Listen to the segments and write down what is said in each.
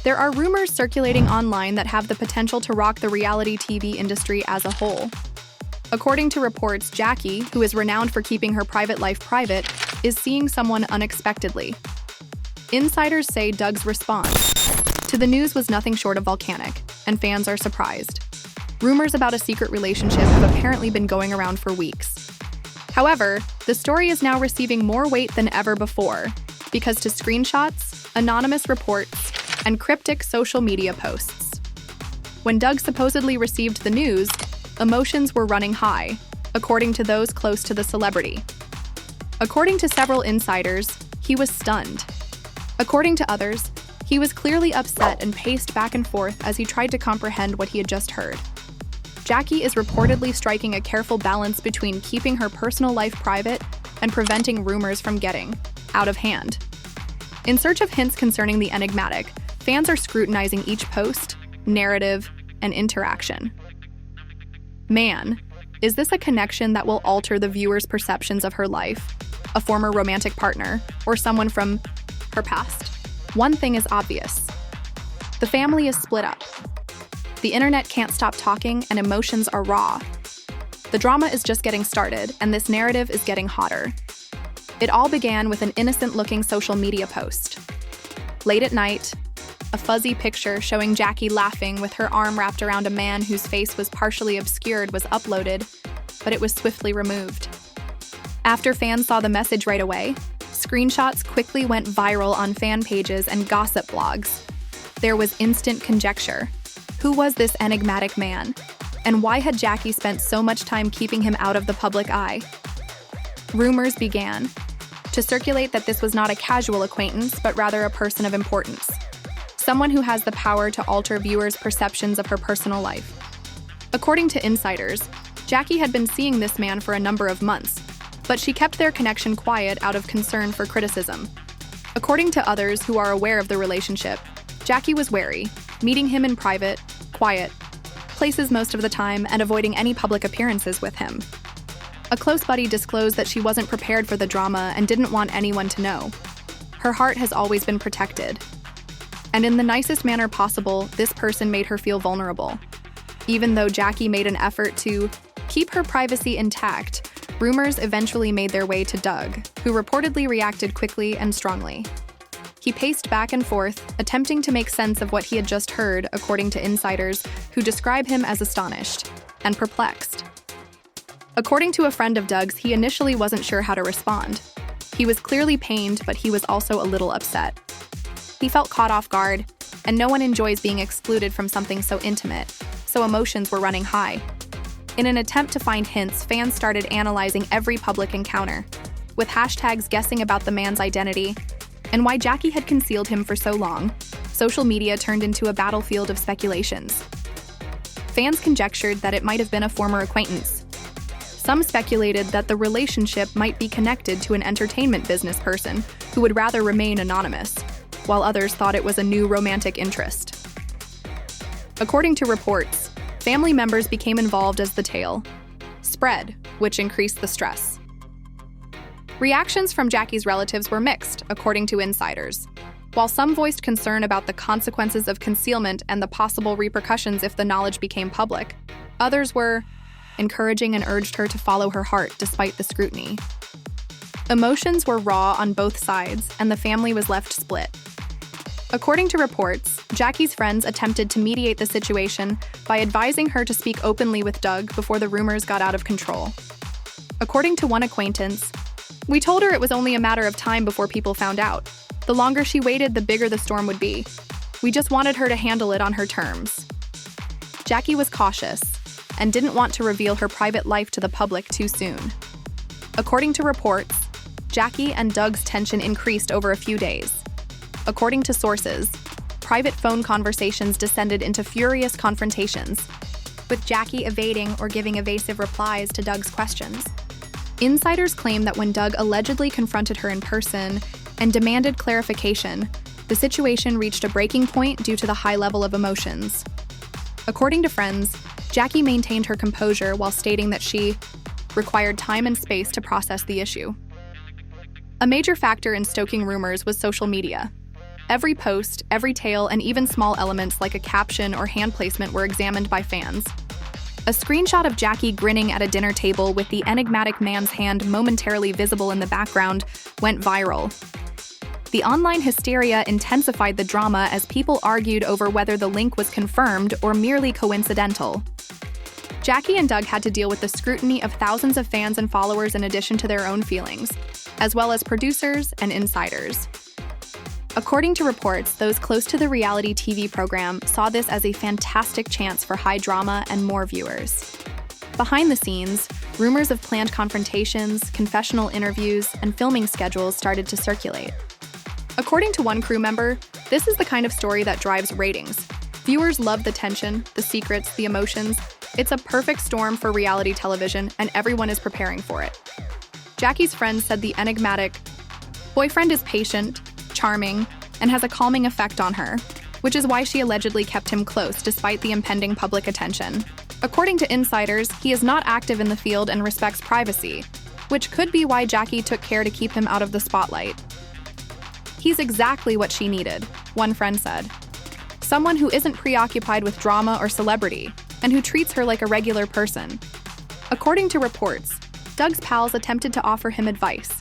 There are rumors circulating online that have the potential to rock the reality TV industry as a whole. According to reports, Jackie, who is renowned for keeping her private life private, is seeing someone unexpectedly. Insiders say Doug's response to the news was nothing short of volcanic, and fans are surprised. Rumors about a secret relationship have apparently been going around for weeks. However, the story is now receiving more weight than ever before, because to screenshots, anonymous reports, and cryptic social media posts. When Doug supposedly received the news, emotions were running high, according to those close to the celebrity. According to several insiders, he was stunned. According to others, he was clearly upset and paced back and forth as he tried to comprehend what he had just heard. Jackie is reportedly striking a careful balance between keeping her personal life private and preventing rumors from getting out of hand. In search of hints concerning the enigmatic, fans are scrutinizing each post, narrative, and interaction. Man, is this a connection that will alter the viewer's perceptions of her life, a former romantic partner, or someone from her past? One thing is obvious. The family is split up. The internet can't stop talking and emotions are raw. The drama is just getting started and this narrative is getting hotter. It all began with an innocent-looking social media post. Late at night, a fuzzy picture showing Jackie laughing with her arm wrapped around a man whose face was partially obscured was uploaded, but it was swiftly removed. After fans saw the message right away, screenshots quickly went viral on fan pages and gossip blogs. There was instant conjecture. Who was this enigmatic man? And why had Jackie spent so much time keeping him out of the public eye? Rumors began to circulate that this was not a casual acquaintance, but rather a person of importance. Someone who has the power to alter viewers' perceptions of her personal life. According to insiders, Jackie had been seeing this man for a number of months, but she kept their connection quiet out of concern for criticism. According to others who are aware of the relationship, Jackie was wary, meeting him in private, quiet places most of the time and avoiding any public appearances with him. A close buddy disclosed that she wasn't prepared for the drama and didn't want anyone to know. Her heart has always been protected. And in the nicest manner possible, this person made her feel vulnerable. Even though Jackie made an effort to keep her privacy intact, rumors eventually made their way to Doug, who reportedly reacted quickly and strongly. He paced back and forth, attempting to make sense of what he had just heard, according to insiders, who describe him as astonished and perplexed. According to a friend of Doug's, he initially wasn't sure how to respond. He was clearly pained, but he was also a little upset. He felt caught off guard, and no one enjoys being excluded from something so intimate, so emotions were running high. In an attempt to find hints, fans started analyzing every public encounter, with hashtags guessing about the man's identity and why Jackie had concealed him for so long. Social media turned into a battlefield of speculations. Fans conjectured that it might have been a former acquaintance. Some speculated that the relationship might be connected to an entertainment business person who would rather remain anonymous, while others thought it was a new romantic interest. According to reports, family members became involved as the tale spread, which increased the stress. Reactions from Jackie's relatives were mixed, according to insiders. While some voiced concern about the consequences of concealment and the possible repercussions if the knowledge became public, others were encouraging and urged her to follow her heart despite the scrutiny. Emotions were raw on both sides, and the family was left split. According to reports, Jackie's friends attempted to mediate the situation by advising her to speak openly with Doug before the rumors got out of control. According to one acquaintance, "We told her it was only a matter of time before people found out. The longer she waited, the bigger the storm would be. We just wanted her to handle it on her terms." Jackie was cautious and didn't want to reveal her private life to the public too soon. According to reports, Jackie and Doug's tension increased over a few days. According to sources, private phone conversations descended into furious confrontations, with Jackie evading or giving evasive replies to Doug's questions. Insiders claim that when Doug allegedly confronted her in person and demanded clarification, the situation reached a breaking point due to the high level of emotions. According to friends, Jackie maintained her composure while stating that she required time and space to process the issue. A major factor in stoking rumors was social media. Every post, every tale, and even small elements like a caption or hand placement were examined by fans. A screenshot of Jackie grinning at a dinner table with the enigmatic man's hand momentarily visible in the background went viral. The online hysteria intensified the drama as people argued over whether the link was confirmed or merely coincidental. Jackie and Doug had to deal with the scrutiny of thousands of fans and followers in addition to their own feelings, as well as producers and insiders. According to reports, those close to the reality TV program saw this as a fantastic chance for high drama and more viewers. Behind the scenes, rumors of planned confrontations, confessional interviews, and filming schedules started to circulate. According to one crew member, this is the kind of story that drives ratings. Viewers love the tension, the secrets, the emotions. It's a perfect storm for reality television, and everyone is preparing for it. Jackie's friend said the enigmatic boyfriend is patient, charming, and has a calming effect on her, which is why she allegedly kept him close despite the impending public attention. According to insiders, he is not active in the field and respects privacy, which could be why Jackie took care to keep him out of the spotlight. He's exactly what she needed, one friend said. Someone who isn't preoccupied with drama or celebrity, and who treats her like a regular person. According to reports, Doug's pals attempted to offer him advice,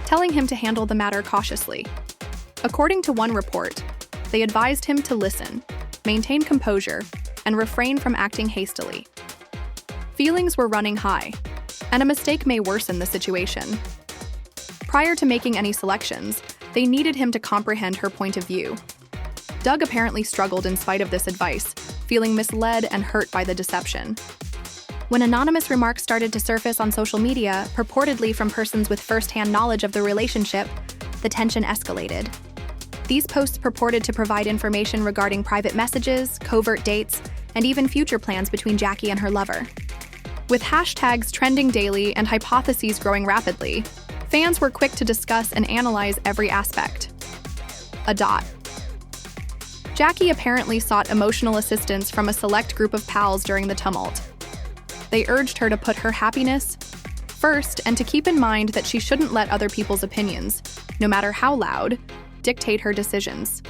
telling him to handle the matter cautiously. According to one report, they advised him to listen, maintain composure, and refrain from acting hastily. Feelings were running high, and a mistake may worsen the situation. Prior to making any selections, they needed him to comprehend her point of view. Doug apparently struggled in spite of this advice, feeling misled and hurt by the deception. When anonymous remarks started to surface on social media, purportedly from persons with first-hand knowledge of the relationship, the tension escalated. These posts purported to provide information regarding private messages, covert dates, and even future plans between Jackie and her lover. With hashtags trending daily and hypotheses growing rapidly, fans were quick to discuss and analyze every aspect. Jackie apparently sought emotional assistance from a select group of pals during the tumult. They urged her to put her happiness first and to keep in mind that she shouldn't let other people's opinions, no matter how loud, dictate her decisions.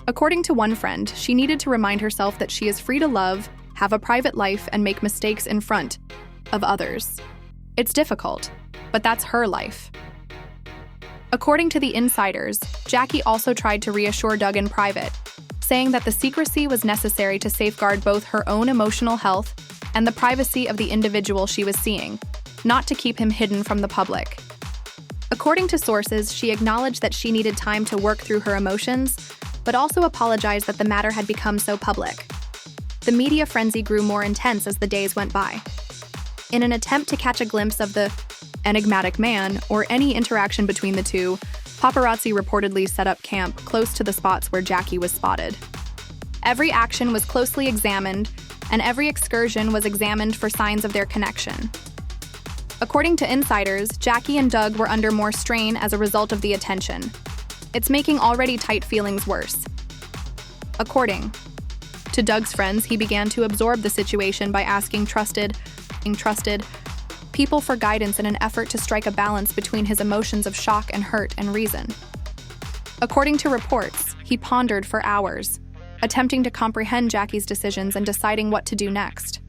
According to one friend, she needed to remind herself that she is free to love, have a private life, and make mistakes in front of others. It's difficult, but that's her life. According to the insiders, Jackie also tried to reassure Doug in private, saying that the secrecy was necessary to safeguard both her own emotional health and the privacy of the individual she was seeing, not to keep him hidden from the public. According to sources, she acknowledged that she needed time to work through her emotions, but also apologized that the matter had become so public. The media frenzy grew more intense as the days went by. In an attempt to catch a glimpse of the enigmatic man or any interaction between the two, paparazzi reportedly set up camp close to the spots where Jackie was spotted. Every action was closely examined, and every excursion was examined for signs of their connection. According to insiders, Jackie and Doug were under more strain as a result of the attention. It's making already tight feelings worse. According to Doug's friends, he began to absorb the situation by asking trusted people for guidance in an effort to strike a balance between his emotions of shock and hurt and reason. According to reports, he pondered for hours, attempting to comprehend Jackie's decisions and deciding what to do next.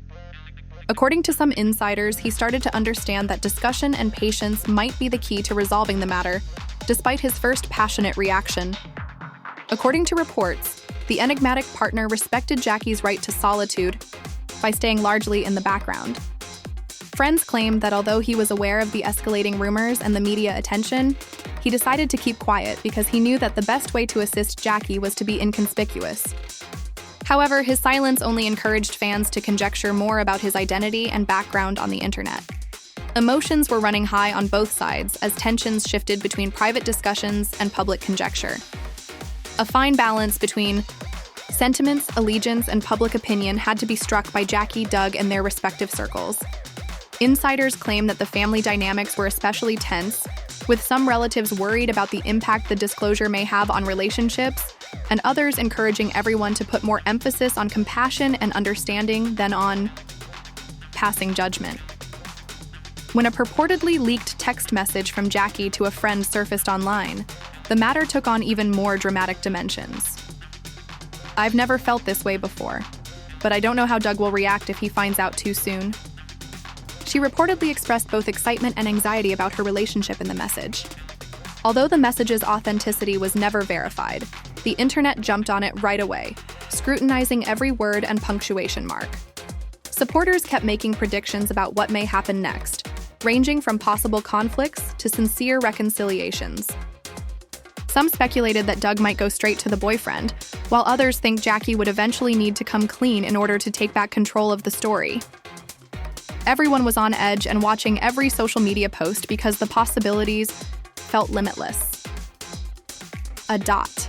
According to some insiders, he started to understand that discussion and patience might be the key to resolving the matter, despite his first passionate reaction. According to reports, the enigmatic partner respected Jackie's right to solitude by staying largely in the background. Friends claimed that although he was aware of the escalating rumors and the media attention, he decided to keep quiet because he knew that the best way to assist Jackie was to be inconspicuous. However, his silence only encouraged fans to conjecture more about his identity and background on the internet. Emotions were running high on both sides as tensions shifted between private discussions and public conjecture. A fine balance between sentiments, allegiance, and public opinion had to be struck by Jackie, Doug, and their respective circles. Insiders claim that the family dynamics were especially tense, with some relatives worried about the impact the disclosure may have on relationships, and others encouraging everyone to put more emphasis on compassion and understanding than on passing judgment. When a purportedly leaked text message from Jackie to a friend surfaced online, the matter took on even more dramatic dimensions. "I've never felt this way before, but I don't know how Doug will react if he finds out too soon." She reportedly expressed both excitement and anxiety about her relationship in the message. Although the message's authenticity was never verified, the internet jumped on it right away, scrutinizing every word and punctuation mark. Supporters kept making predictions about what may happen next, ranging from possible conflicts to sincere reconciliations. Some speculated that Doug might go straight to the boyfriend, while others think Jackie would eventually need to come clean in order to take back control of the story. Everyone was on edge and watching every social media post because the possibilities felt limitless. A dot.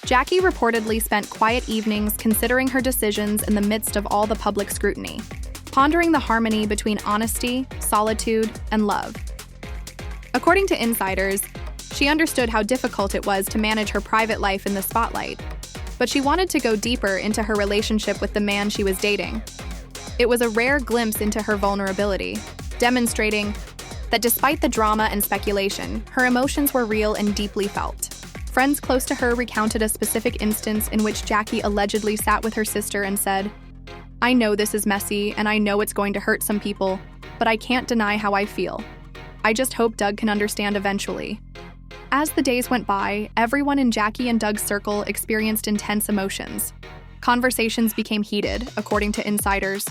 Jackie reportedly spent quiet evenings considering her decisions in the midst of all the public scrutiny, pondering the harmony between honesty, solitude, and love. According to insiders, she understood how difficult it was to manage her private life in the spotlight, but she wanted to go deeper into her relationship with the man she was dating. It was a rare glimpse into her vulnerability, demonstrating that despite the drama and speculation, her emotions were real and deeply felt. Friends close to her recounted a specific instance in which Jackie allegedly sat with her sister and said, "I know this is messy and I know it's going to hurt some people, but I can't deny how I feel. I just hope Doug can understand eventually." As the days went by, everyone in Jackie and Doug's circle experienced intense emotions. Conversations became heated, according to insiders.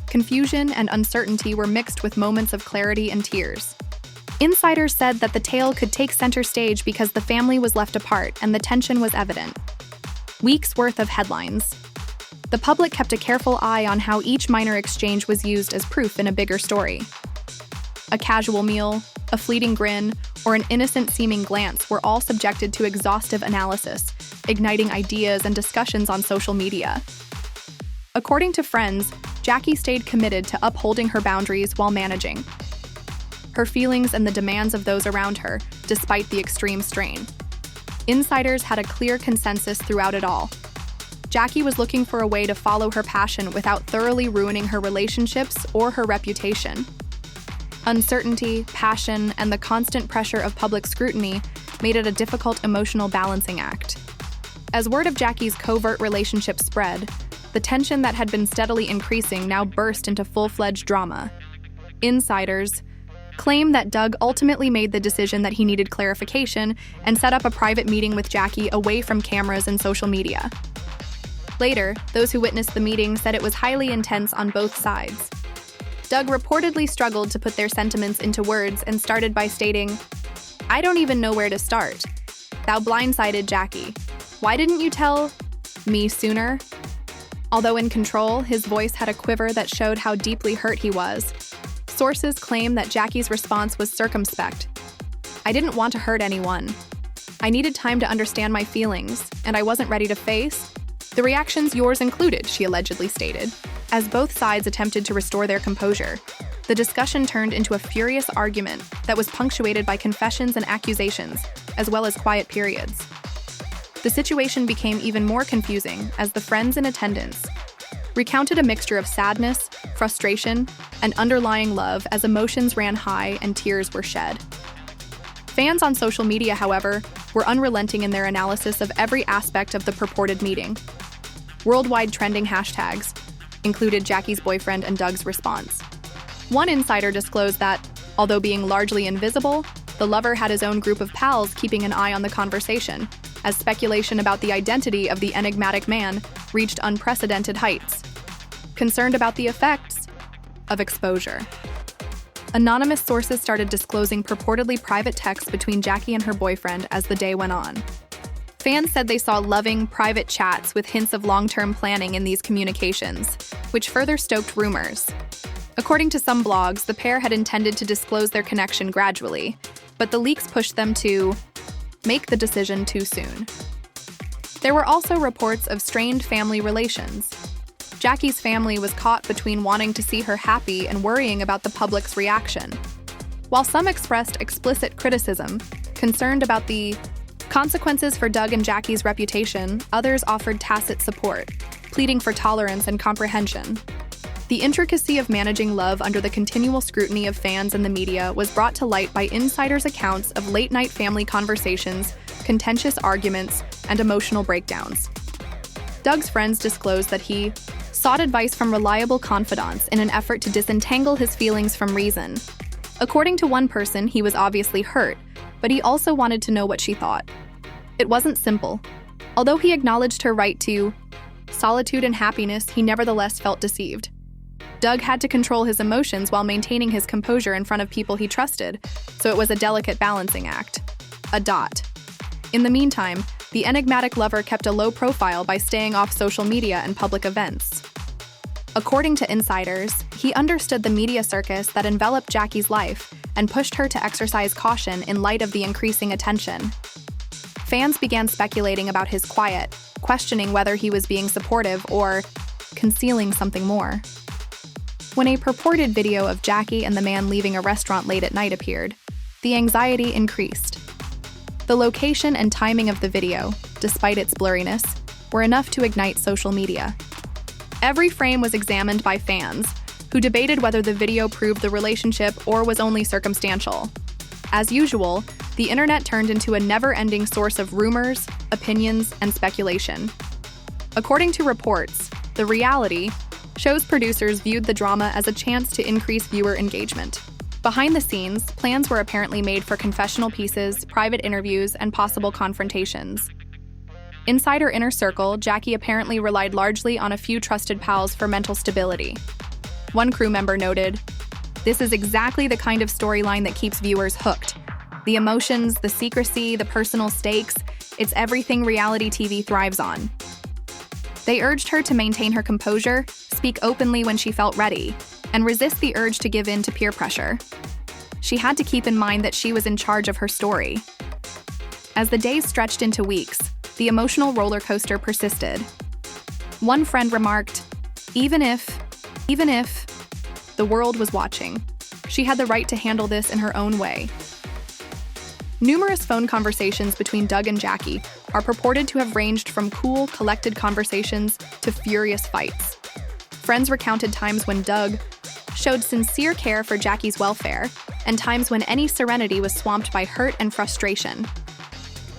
Confusion and uncertainty were mixed with moments of clarity and tears. Insiders said that the tale could take center stage because the family was left apart and the tension was evident. Weeks worth of headlines. The public kept a careful eye on how each minor exchange was used as proof in a bigger story. A casual meal, a fleeting grin, or an innocent-seeming glance were all subjected to exhaustive analysis, igniting ideas and discussions on social media. According to friends, Jackie stayed committed to upholding her boundaries while managing her feelings and the demands of those around her, despite the extreme strain. Insiders had a clear consensus throughout it all. Jackie was looking for a way to follow her passion without thoroughly ruining her relationships or her reputation. Uncertainty, passion, and the constant pressure of public scrutiny made it a difficult emotional balancing act. As word of Jackie's covert relationship spread, the tension that had been steadily increasing now burst into full-fledged drama. Insiders claim that Doug ultimately made the decision that he needed clarification and set up a private meeting with Jackie away from cameras and social media. Later, those who witnessed the meeting said it was highly intense on both sides. Doug reportedly struggled to put their sentiments into words and started by stating, "I don't even know where to start. Thou blindsided Jackie. Why didn't you tell me sooner?" Although in control, his voice had a quiver that showed how deeply hurt he was. Sources claim that Jackie's response was circumspect. "I didn't want to hurt anyone. I needed time to understand my feelings, and I wasn't ready to face the reactions, yours included," she allegedly stated. As both sides attempted to restore their composure, the discussion turned into a furious argument that was punctuated by confessions and accusations, as well as quiet periods. The situation became even more confusing as the friends in attendance recounted a mixture of sadness, frustration, and underlying love as emotions ran high and tears were shed. Fans on social media, however, were unrelenting in their analysis of every aspect of the purported meeting. Worldwide trending hashtags included Jackie's boyfriend and Doug's response. One insider disclosed that, although being largely invisible, the lover had his own group of pals keeping an eye on the conversation, as speculation about the identity of the enigmatic man reached unprecedented heights. Concerned about the effects of exposure, anonymous sources started disclosing purportedly private texts between Jackie and her boyfriend as the day went on. Fans said they saw loving, private chats with hints of long-term planning in these communications, which further stoked rumors. According to some blogs, the pair had intended to disclose their connection gradually, but the leaks pushed them to make the decision too soon. There were also reports of strained family relations. Jackie's family was caught between wanting to see her happy and worrying about the public's reaction. While some expressed explicit criticism, concerned about the consequences for Doug and Jackie's reputation, others offered tacit support, pleading for tolerance and comprehension. The intricacy of managing love under the continual scrutiny of fans and the media was brought to light by insiders' accounts of late-night family conversations, contentious arguments, and emotional breakdowns. Doug's friends disclosed that he sought advice from reliable confidants in an effort to disentangle his feelings from reason. According to one person, he was obviously hurt, but he also wanted to know what she thought. It wasn't simple. Although he acknowledged her right to solitude and happiness, he nevertheless felt deceived. Doug had to control his emotions while maintaining his composure in front of people he trusted, so it was a delicate balancing act. In the meantime, the enigmatic lover kept a low profile by staying off social media and public events. According to insiders, he understood the media circus that enveloped Jackie's life and pushed her to exercise caution in light of the increasing attention. Fans began speculating about his quiet, questioning whether he was being supportive or concealing something more. When a purported video of Jackie and the man leaving a restaurant late at night appeared, the anxiety increased. The location and timing of the video, despite its blurriness, were enough to ignite social media. Every frame was examined by fans, who debated whether the video proved the relationship or was only circumstantial. As usual, the internet turned into a never-ending source of rumors, opinions, and speculation. According to reports, the reality show's producers viewed the drama as a chance to increase viewer engagement. Behind the scenes, plans were apparently made for confessional pieces, private interviews, and possible confrontations. Inside her inner circle, Jackie apparently relied largely on a few trusted pals for mental stability. One crew member noted, "This is exactly the kind of storyline that keeps viewers hooked. The emotions, the secrecy, the personal stakes, it's everything reality TV thrives on." They urged her to maintain her composure, speak openly when she felt ready, and resist the urge to give in to peer pressure. She had to keep in mind that she was in charge of her story. As the days stretched into weeks, the emotional roller coaster persisted. One friend remarked, even if the world was watching, she had the right to handle this in her own way. Numerous phone conversations between Doug and Jackie are purported to have ranged from cool, collected conversations to furious fights. Friends recounted times when Doug showed sincere care for Jackie's welfare, and times when any serenity was swamped by hurt and frustration.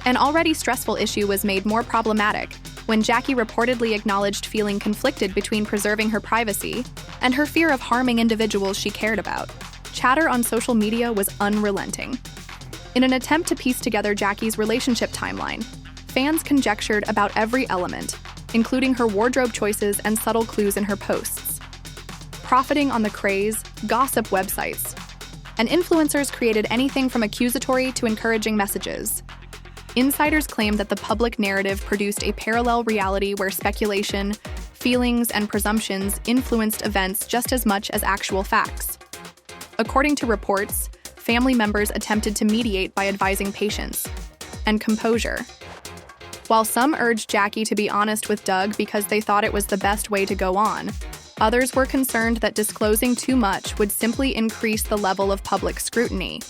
An already stressful issue was made more problematic when Jackie reportedly acknowledged feeling conflicted between preserving her privacy and her fear of harming individuals she cared about. Chatter on social media was unrelenting. In an attempt to piece together Jackie's relationship timeline, fans conjectured about every element, including her wardrobe choices and subtle clues in her posts. Profiting on the craze, gossip websites, and influencers created anything from accusatory to encouraging messages. Insiders claimed that the public narrative produced a parallel reality where speculation, feelings, and presumptions influenced events just as much as actual facts. According to reports, family members attempted to mediate by advising patience and composure. While some urged Jackie to be honest with Doug because they thought it was the best way to go on, others were concerned that disclosing too much would simply increase the level of public scrutiny.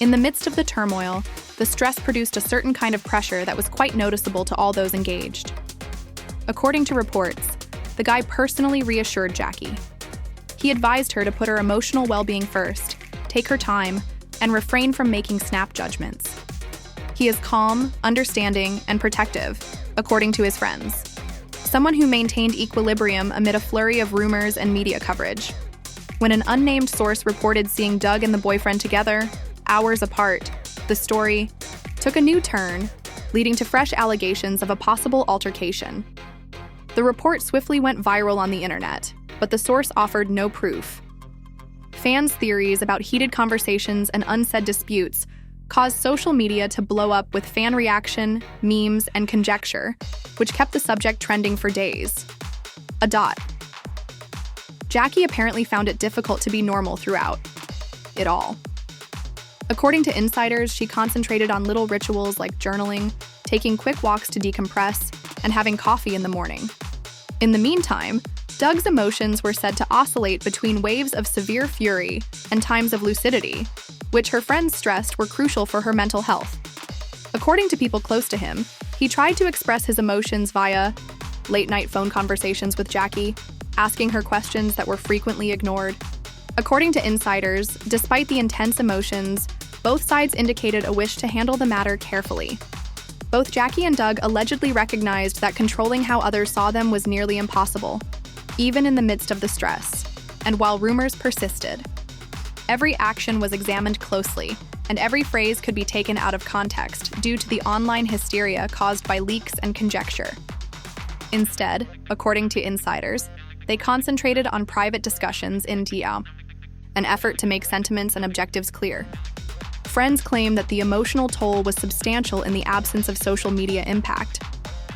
In the midst of the turmoil, the stress produced a certain kind of pressure that was quite noticeable to all those engaged. According to reports, the guy personally reassured Jackie. He advised her to put her emotional well-being first, take her time, and refrain from making snap judgments. He is calm, understanding, and protective, according to his friends. Someone who maintained equilibrium amid a flurry of rumors and media coverage. When an unnamed source reported seeing Doug and the boyfriend together, hours apart, the story took a new turn, leading to fresh allegations of a possible altercation. The report swiftly went viral on the internet, but the source offered no proof. Fans' theories about heated conversations and unsaid disputes caused social media to blow up with fan reaction, memes, and conjecture, which kept the subject trending for days. Jackie apparently found it difficult to be normal throughout it all. According to insiders, she concentrated on little rituals like journaling, taking quick walks to decompress, and having coffee in the morning. In the meantime, Doug's emotions were said to oscillate between waves of severe fury and times of lucidity, which her friends stressed were crucial for her mental health. According to people close to him, he tried to express his emotions via late-night phone conversations with Jackie, asking her questions that were frequently ignored. According to insiders, despite the intense emotions, both sides indicated a wish to handle the matter carefully. Both Jackie and Doug allegedly recognized that controlling how others saw them was nearly impossible, even in the midst of the stress. And while rumors persisted, every action was examined closely, and every phrase could be taken out of context due to the online hysteria caused by leaks and conjecture. Instead, according to insiders, they concentrated on private discussions in DM, an effort to make sentiments and objectives clear. Friends claim that the emotional toll was substantial in the absence of social media impact.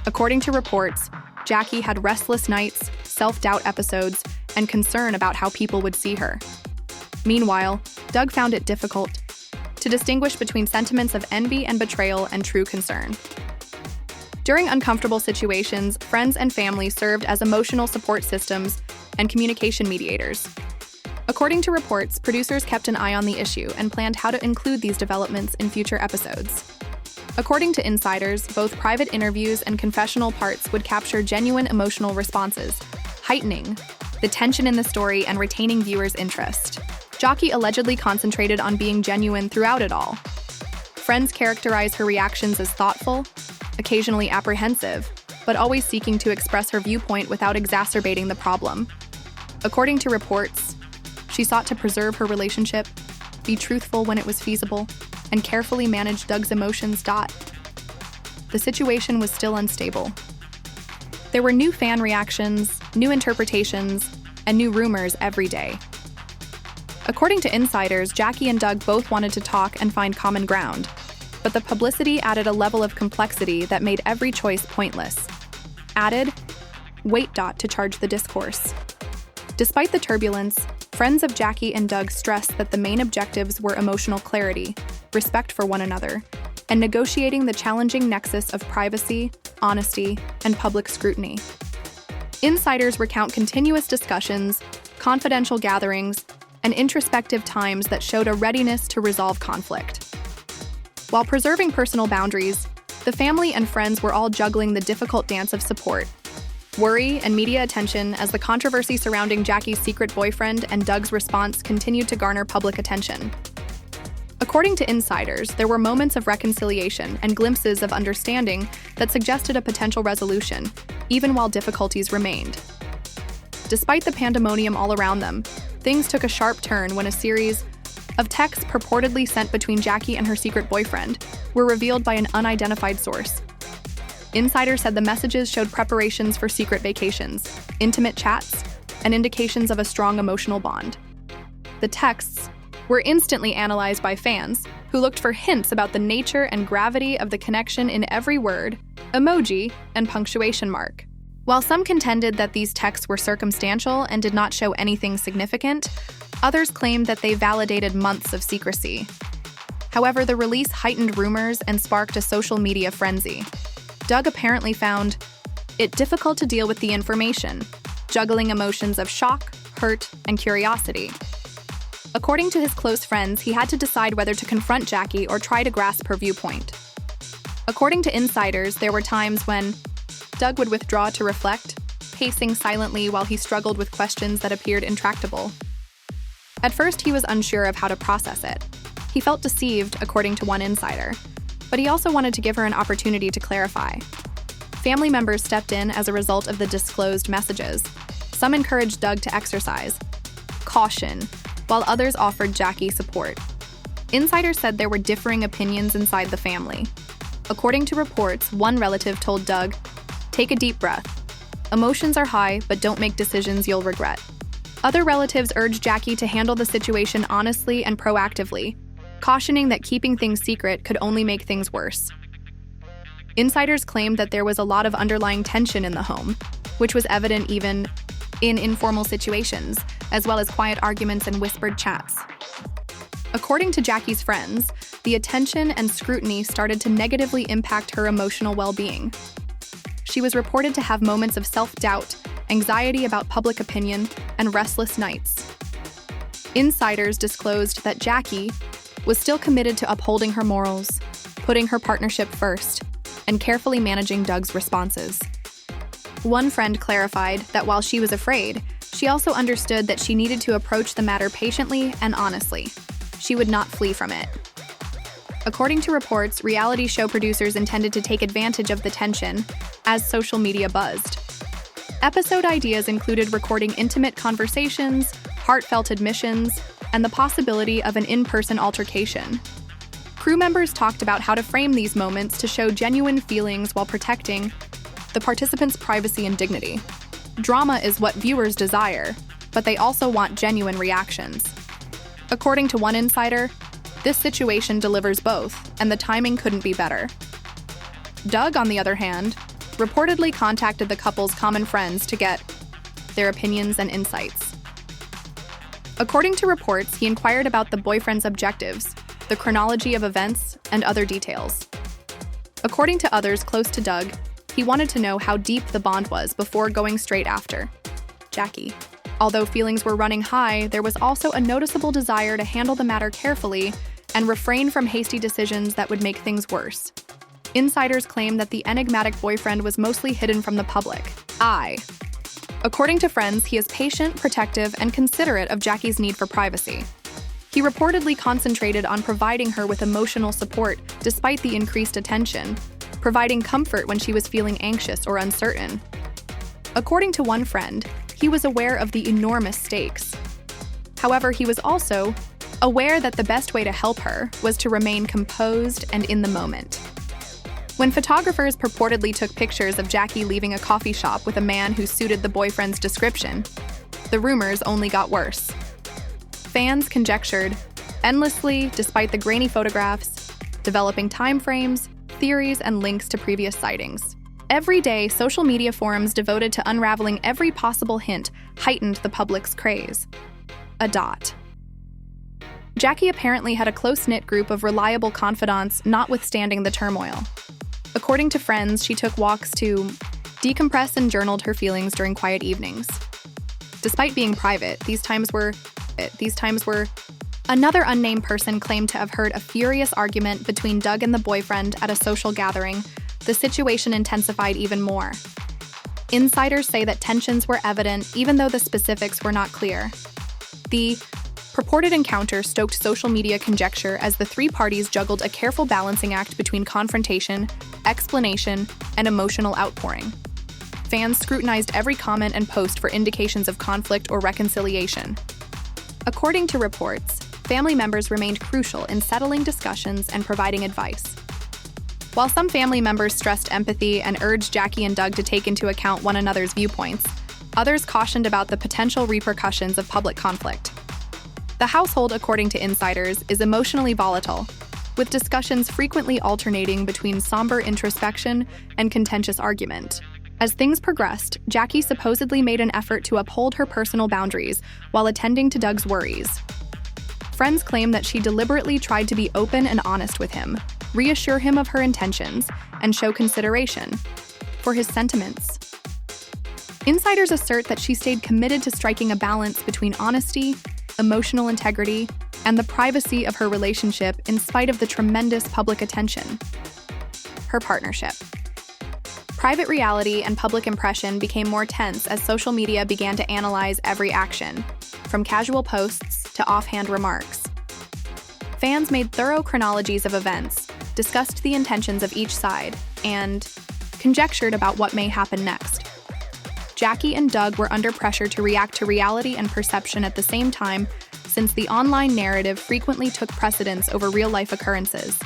According to reports, Jackie had restless nights, self-doubt episodes, and concern about how people would see her. Meanwhile, Doug found it difficult to distinguish between sentiments of envy and betrayal and true concern. During uncomfortable situations, friends and family served as emotional support systems and communication mediators. According to reports, producers kept an eye on the issue and planned how to include these developments in future episodes. According to insiders, both private interviews and confessional parts would capture genuine emotional responses, heightening the tension in the story and retaining viewers' interest. Jackie allegedly concentrated on being genuine throughout it all. Friends characterize her reactions as thoughtful, occasionally apprehensive, but always seeking to express her viewpoint without exacerbating the problem. According to reports, she sought to preserve her relationship, be truthful when it was feasible, and carefully manage Doug's emotions. The situation was still unstable. There were new fan reactions, new interpretations, and new rumors every day. According to insiders, Jackie and Doug both wanted to talk and find common ground, but the publicity added a level of complexity that made every choice pointless. Added weight to charge the discourse. Despite the turbulence, friends of Jackie and Doug stressed that the main objectives were emotional clarity, respect for one another, and negotiating the challenging nexus of privacy, honesty, and public scrutiny. Insiders recount continuous discussions, confidential gatherings, and introspective times that showed a readiness to resolve conflict. While preserving personal boundaries, the family and friends were all juggling the difficult dance of support, worry, and media attention as the controversy surrounding Jackie's secret boyfriend and Doug's response continued to garner public attention. According to insiders, there were moments of reconciliation and glimpses of understanding that suggested a potential resolution, even while difficulties remained. Despite the pandemonium all around them, things took a sharp turn when a series of texts purportedly sent between Jackie and her secret boyfriend were revealed by an unidentified source. Insiders said the messages showed preparations for secret vacations, intimate chats, and indications of a strong emotional bond. The texts were instantly analyzed by fans, who looked for hints about the nature and gravity of the connection in every word, emoji, and punctuation mark. While some contended that these texts were circumstantial and did not show anything significant, others claimed that they validated months of secrecy. However, the release heightened rumors and sparked a social media frenzy. Doug apparently found it difficult to deal with the information, juggling emotions of shock, hurt, and curiosity. According to his close friends, he had to decide whether to confront Jackie or try to grasp her viewpoint. According to insiders, there were times when Doug would withdraw to reflect, pacing silently while he struggled with questions that appeared intractable. At first, he was unsure of how to process it. He felt deceived, according to one insider, but he also wanted to give her an opportunity to clarify. Family members stepped in as a result of the disclosed messages. Some encouraged Doug to exercise caution, while others offered Jackie support. Insiders said there were differing opinions inside the family. According to reports, one relative told Doug, "Take a deep breath. Emotions are high, but don't make decisions you'll regret." Other relatives urged Jackie to handle the situation honestly and proactively, cautioning that keeping things secret could only make things worse. Insiders claimed that there was a lot of underlying tension in the home, which was evident even in informal situations, as well as quiet arguments and whispered chats. According to Jackie's friends, the attention and scrutiny started to negatively impact her emotional well-being. She was reported to have moments of self-doubt, anxiety about public opinion, and restless nights. Insiders disclosed that Jackie was still committed to upholding her morals, putting her partnership first, and carefully managing Doug's responses. One friend clarified that while she was afraid, She also understood that she needed to approach the matter patiently and honestly. She would not flee from it. According to reports, reality show producers intended to take advantage of the tension as social media buzzed. Episode ideas included recording intimate conversations, heartfelt admissions, and the possibility of an in-person altercation. Crew members talked about how to frame these moments to show genuine feelings while protecting the participants' privacy and dignity. Drama is what viewers desire, but they also want genuine reactions. According to one insider, this situation delivers both, and the timing couldn't be better. Doug, on the other hand, reportedly contacted the couple's common friends to get their opinions and insights. According to reports, he inquired about the boyfriend's objectives, the chronology of events, and other details. According to others close to Doug, he wanted to know how deep the bond was before going straight after Jackie. Although feelings were running high, there was also a noticeable desire to handle the matter carefully and refrain from hasty decisions that would make things worse. Insiders claim that the enigmatic boyfriend was mostly hidden from the public. According to friends, he is patient, protective, and considerate of Jackie's need for privacy. He reportedly concentrated on providing her with emotional support despite the increased attention, providing comfort when she was feeling anxious or uncertain. According to one friend, he was aware of the enormous stakes. However, he was also aware that the best way to help her was to remain composed and in the moment. When photographers purportedly took pictures of Jackie leaving a coffee shop with a man who suited the boyfriend's description, the rumors only got worse. Fans conjectured endlessly despite the grainy photographs, developing timeframes, theories, and links to previous sightings. Every day, social media forums devoted to unraveling every possible hint heightened the public's craze. Jackie apparently had a close-knit group of reliable confidants, notwithstanding the turmoil. According to friends, she took walks to decompress and journaled her feelings during quiet evenings. Despite being private, these times were. Another unnamed person claimed to have heard a furious argument between Doug and the boyfriend at a social gathering. The situation intensified even more. Insiders say that tensions were evident even though the specifics were not clear. The purported encounter stoked social media conjecture as the three parties juggled a careful balancing act between confrontation, explanation, and emotional outpouring. Fans scrutinized every comment and post for indications of conflict or reconciliation. According to reports, family members remained crucial in settling discussions and providing advice. While some family members stressed empathy and urged Jackie and Doug to take into account one another's viewpoints, others cautioned about the potential repercussions of public conflict. The household, according to insiders, is emotionally volatile, with discussions frequently alternating between somber introspection and contentious argument. As things progressed, Jackie supposedly made an effort to uphold her personal boundaries while attending to Doug's worries. Friends claim that she deliberately tried to be open and honest with him, reassure him of her intentions, and show consideration for his sentiments. Insiders assert that she stayed committed to striking a balance between honesty, emotional integrity, and the privacy of her relationship in spite of the tremendous public attention. Her partnership. Private reality and public impression became more tense as social media began to analyze every action, from casual posts to offhand remarks. Fans made thorough chronologies of events, discussed the intentions of each side, and conjectured about what may happen next. Jackie and Doug were under pressure to react to reality and perception at the same time, since the online narrative frequently took precedence over real-life occurrences.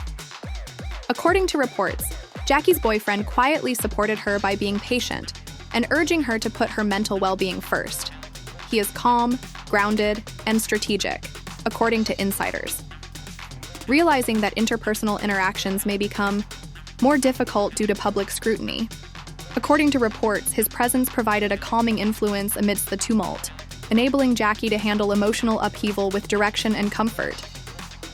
According to reports, Jackie's boyfriend quietly supported her by being patient and urging her to put her mental well-being first. He is calm, grounded, and strategic, according to insiders. Realizing that interpersonal interactions may become more difficult due to public scrutiny, according to reports, his presence provided a calming influence amidst the tumult, enabling Jackie to handle emotional upheaval with direction and comfort.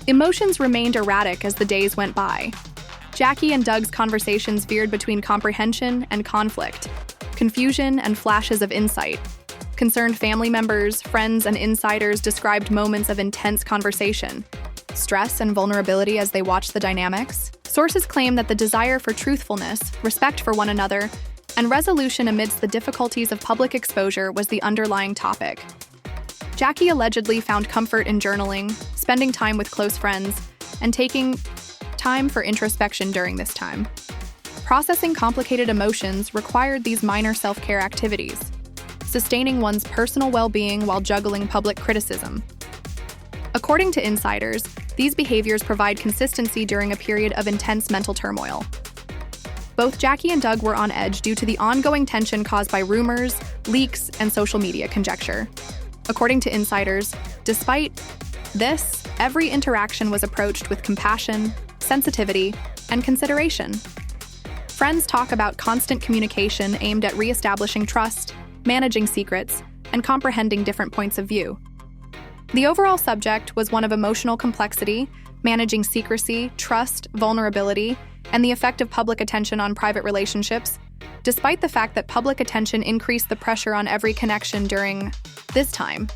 Emotions remained erratic as the days went by. Jackie and Doug's conversations veered between comprehension and conflict, confusion and flashes of insight. Concerned family members, friends, and insiders described moments of intense conversation, stress, and vulnerability as they watched the dynamics. Sources claim that the desire for truthfulness, respect for one another, and resolution amidst the difficulties of public exposure was the underlying topic. Jackie allegedly found comfort in journaling, spending time with close friends, and taking time for introspection during this time. Processing complicated emotions required these minor self-care activities, sustaining one's personal well-being while juggling public criticism. According to insiders, these behaviors provide consistency during a period of intense mental turmoil. Both Jackie and Doug were on edge due to the ongoing tension caused by rumors, leaks, and social media conjecture. According to insiders, despite this, every interaction was approached with compassion, sensitivity, and consideration. Friends talk about constant communication aimed at reestablishing trust, managing secrets, and comprehending different points of view. The overall subject was one of emotional complexity, managing secrecy, trust, vulnerability, and the effect of public attention on private relationships, despite the fact that public attention increased the pressure on every connection during this time.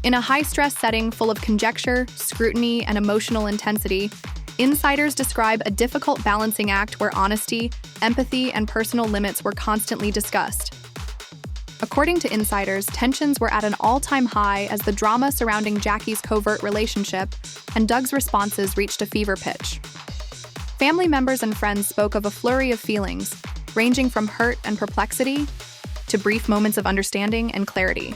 In a high-stress setting full of conjecture, scrutiny, and emotional intensity, insiders describe a difficult balancing act where honesty, empathy, and personal limits were constantly discussed. According to insiders, tensions were at an all-time high as the drama surrounding Jackie's covert relationship and Doug's responses reached a fever pitch. Family members and friends spoke of a flurry of feelings, ranging from hurt and perplexity to brief moments of understanding and clarity.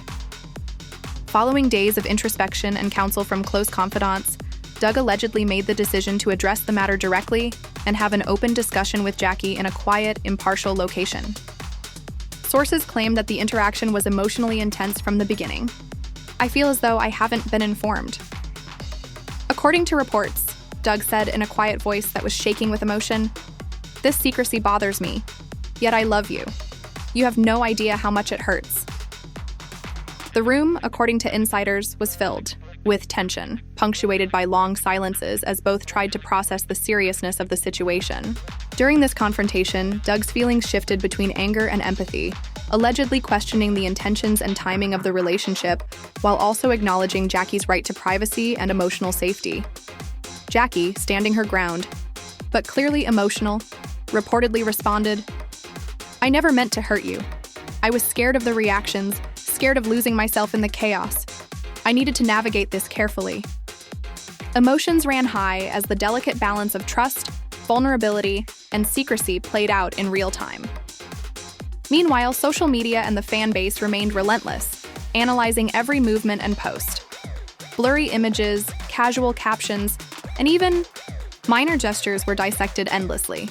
Following days of introspection and counsel from close confidants, Doug allegedly made the decision to address the matter directly and have an open discussion with Jackie in a quiet, impartial location. Sources claim that the interaction was emotionally intense from the beginning. "I feel as though I haven't been informed." According to reports, Doug said in a quiet voice that was shaking with emotion, "This secrecy bothers me, yet I love you. You have no idea how much it hurts." The room, according to insiders, was filled with tension, punctuated by long silences as both tried to process the seriousness of the situation. During this confrontation, Doug's feelings shifted between anger and empathy, allegedly questioning the intentions and timing of the relationship, while also acknowledging Jackie's right to privacy and emotional safety. Jackie, standing her ground, but clearly emotional, reportedly responded, "I never meant to hurt you. I was scared of the reactions, scared of losing myself in the chaos. I needed to navigate this carefully." Emotions ran high as the delicate balance of trust, vulnerability, and secrecy played out in real time. Meanwhile, social media and the fan base remained relentless, analyzing every movement and post. Blurry images, casual captions, and even minor gestures were dissected endlessly.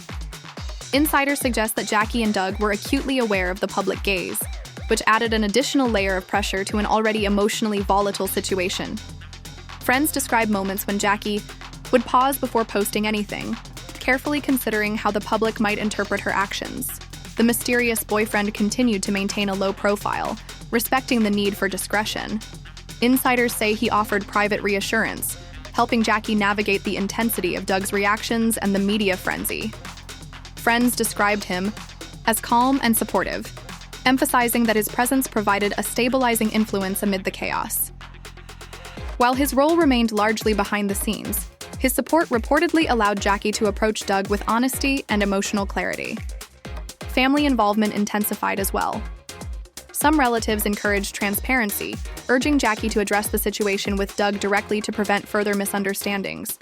Insiders suggest that Jackie and Doug were acutely aware of the public gaze, which added an additional layer of pressure to an already emotionally volatile situation. Friends describe moments when Jackie would pause before posting anything, carefully considering how the public might interpret her actions. The mysterious boyfriend continued to maintain a low profile, respecting the need for discretion. Insiders say he offered private reassurance, helping Jackie navigate the intensity of Doug's reactions and the media frenzy. Friends described him as calm and supportive, emphasizing that his presence provided a stabilizing influence amid the chaos. While his role remained largely behind the scenes, his support reportedly allowed Jackie to approach Doug with honesty and emotional clarity. Family involvement intensified as well. Some relatives encouraged transparency, urging Jackie to address the situation with Doug directly to prevent further misunderstandings.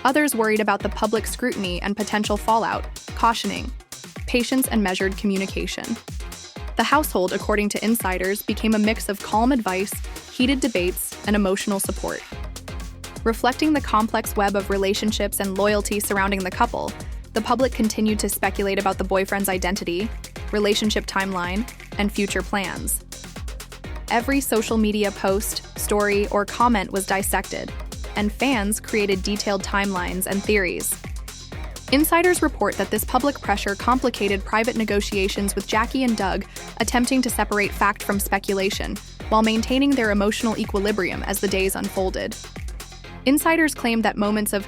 Others worried about the public scrutiny and potential fallout, cautioning patience and measured communication. The household, according to insiders, became a mix of calm advice, heated debates, and emotional support. Reflecting the complex web of relationships and loyalty surrounding the couple, the public continued to speculate about the boyfriend's identity, relationship timeline, and future plans. Every social media post, story, or comment was dissected, and fans created detailed timelines and theories. Insiders report that this public pressure complicated private negotiations with Jackie and Doug, attempting to separate fact from speculation, while maintaining their emotional equilibrium as the days unfolded. Insiders claimed that moments of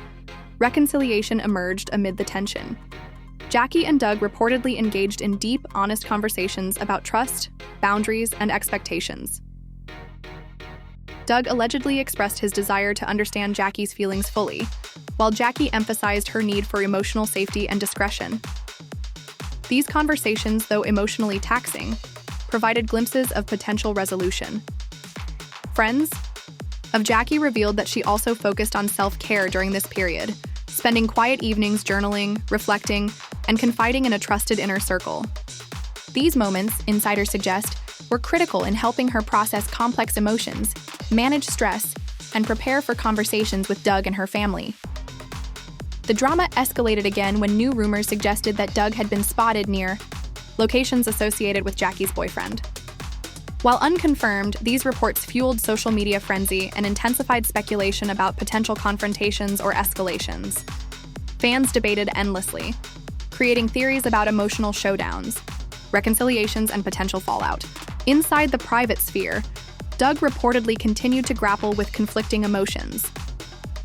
reconciliation emerged amid the tension. Jackie and Doug reportedly engaged in deep, honest conversations about trust, boundaries, and expectations. Doug allegedly expressed his desire to understand Jackie's feelings fully, while Jackie emphasized her need for emotional safety and discretion. These conversations, though emotionally taxing, provided glimpses of potential resolution. Friends of Jackie revealed that she also focused on self-care during this period, spending quiet evenings journaling, reflecting, and confiding in a trusted inner circle. These moments, insiders suggest, were critical in helping her process complex emotions, manage stress, and prepare for conversations with Doug and her family. The drama escalated again when new rumors suggested that Doug had been spotted near locations associated with Jackie's boyfriend. While unconfirmed, these reports fueled social media frenzy and intensified speculation about potential confrontations or escalations. Fans debated endlessly, creating theories about emotional showdowns, reconciliations, and potential fallout. Inside the private sphere, Doug reportedly continued to grapple with conflicting emotions.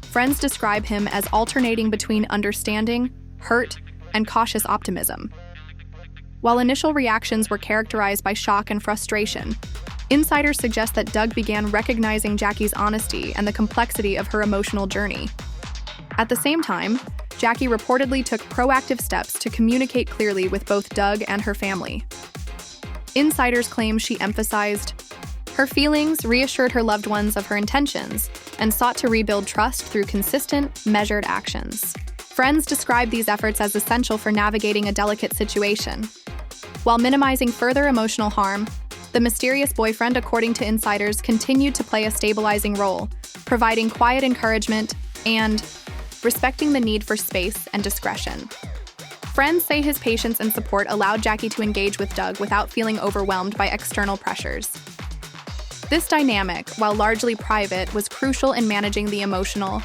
Friends describe him as alternating between understanding, hurt, and cautious optimism. While initial reactions were characterized by shock and frustration, insiders suggest that Doug began recognizing Jackie's honesty and the complexity of her emotional journey. At the same time, Jackie reportedly took proactive steps to communicate clearly with both Doug and her family. Insiders claim she emphasized her feelings, reassured her loved ones of her intentions, and sought to rebuild trust through consistent, measured actions. Friends describe these efforts as essential for navigating a delicate situation. While minimizing further emotional harm, the mysterious boyfriend, according to insiders, continued to play a stabilizing role, providing quiet encouragement and respecting the need for space and discretion. Friends say his patience and support allowed Jackie to engage with Doug without feeling overwhelmed by external pressures. This dynamic, while largely private, was crucial in managing the emotional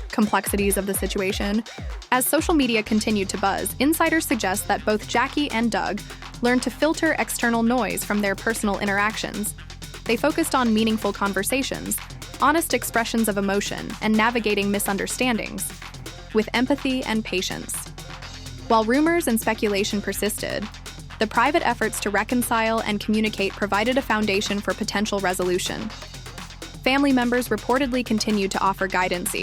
complexities of the situation. As social media continued to buzz, insiders suggest that both Jackie and Doug learned to filter external noise from their personal interactions. They focused on meaningful conversations, honest expressions of emotion, and navigating misunderstandings with empathy and patience. While rumors and speculation persisted, the private efforts to reconcile and communicate provided a foundation for potential resolution. Family members reportedly continued to offer guidance,